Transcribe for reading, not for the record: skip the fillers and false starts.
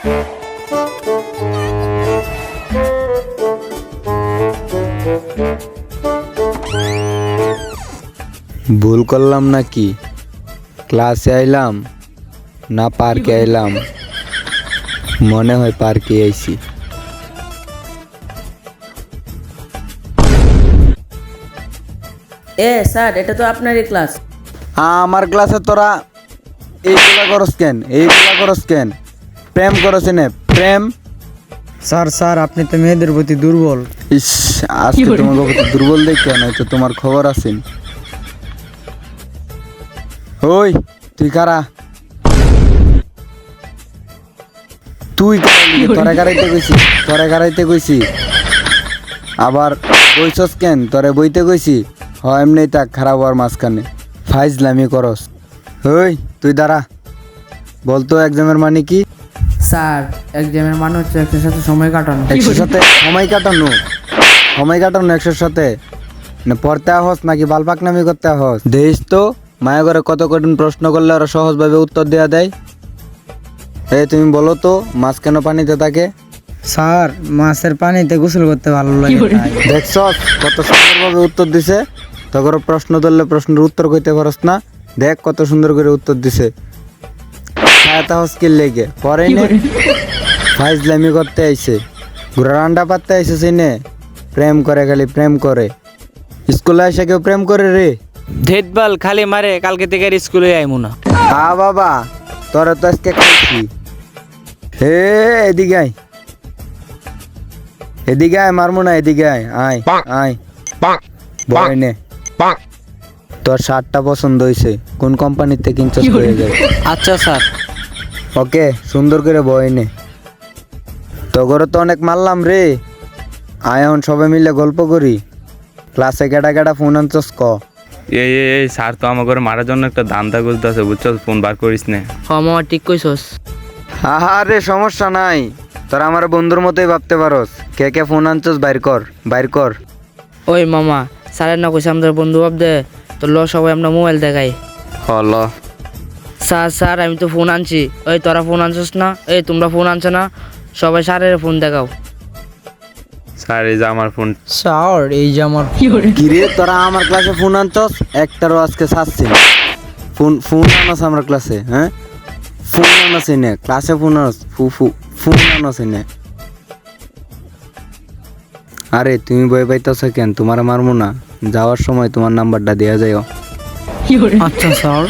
ভুল করলাম নাকি? ক্লাসে আইলাম না পার্কে আইলাম? মনে হয় পার্কে আইছি। স্যার এটা তো আপনারই ক্লাস। আমার ক্লাসে তোরা এইগুলা করস কেন? এইগুলা করস কেন? প্রেম করস নে? প্রেম? স্যার আপনি তো মেয়েদের প্রতি দুর্বল। ইস, আজকে তোমার প্রতি দুর্বল দেখে নয়তো তোমার খবর আছেন। ওই তুই কারা? তুই তোরে গাড়াইতে কইছি, তোরে গাড়াইতে কইছি। আবার বইছস কেন? তোরে বইতে কইছি। এমনি তা খারাপ হওয়ার মাঝখানে ফাইজলামি করস। ওই তুই দাঁড়া, বলতো এক্সামের মানে কি? স্যার এক্সামের মানে হচ্ছে একসাথে সাথে সময় কাটানো। একশোর সাথে সময় কাটানো? সময় কাটানো একশোর সাথে? না পড়তে আহস নাকি বালপাকনামি করতে আহস? দেখিস তো মায়া করে কত কঠিন প্রশ্ন করলে ওরা সহজভাবে উত্তর দেওয়া দেয়। তুমি বলো তো মাছ কেন পানিতে থাকে? স্যার মাছের পানিতে গোসল করতে ভালো লাগে তাই। দেখছ কত সুন্দরভাবে উত্তর দিছে। তখন প্রশ্ন ধরলে প্রশ্নের উত্তর কইতে পারস না। দেখ কত সুন্দর করে উত্তর দিছে। খায়াতা হস্কিল লেগে পরে নে ফাইজলামি করতে আইছে, ঘুরা রান্ডা পাততে আইছে। সিনে প্রেম করে, খালি প্রেম করে। স্কুলে এসে কেউ প্রেম করে রে? ধেতবাল খালি মারে, কালকে থেকে আর স্কুলে আইমু না। বাবা তোরা তো আজকে খাইছি। হে এদিকে আয়, এদিকে আয়, মারমু না, এদিকে আয়, আয় আয় বয় নে। তোর শার্টটা পছন্দ হয়েছে, কোন কোম্পানিতে কিনছস হয়ে যায়? আচ্ছা স্যার। ওকে সুন্দর করে বয় নে। তগরে তো অনেক মারলাম রে। আয় এখন সবাই মিলে গল্প করি। ক্লাসে কেডা কেডা ফোন আনছস ক? এই স্যার তো আমার ঘরে মারার জন্য একটা ধান্দা করতেছে, বুঝছো? ফোন বার করিস না। মামা ঠিক কইছস। আরে সমস্যা নাই, তোরা আমার বন্ধুর মতোই ভাবতে পারস। কে কে ফোন আনছস বাইর কর, বাইর কর। ওই মামা স্যারের না কইছে আমাদের বন্ধু ভাবদে, তো ল সবাই আমরা মোবাইল দেখাই। হল স্যার আমি তো ফোন আনছি। ওই তোরা ফোন আনছস না? এই তোমরা ফোন আনছো না? সবাই স্যারের ফোন দেখাও। স্যার এই যে আমার ফোন। স্যার এই যে আমার কিরে তোরা আমার ক্লাসে ফোন আনছস? একটারও আজকে ছাড়ছি না। ফোন আনস আমার ক্লাসে? হ্যাঁ ফোন আনস নে ক্লাসে? ফোন আনস? ফোন আনস নে? আরে তুমি বই পাইতেছ কেন? তোমার মারমু না, যাওয়ার সময় তোমার নাম্বারটা দেয়া যাও। আচ্ছা স্যার।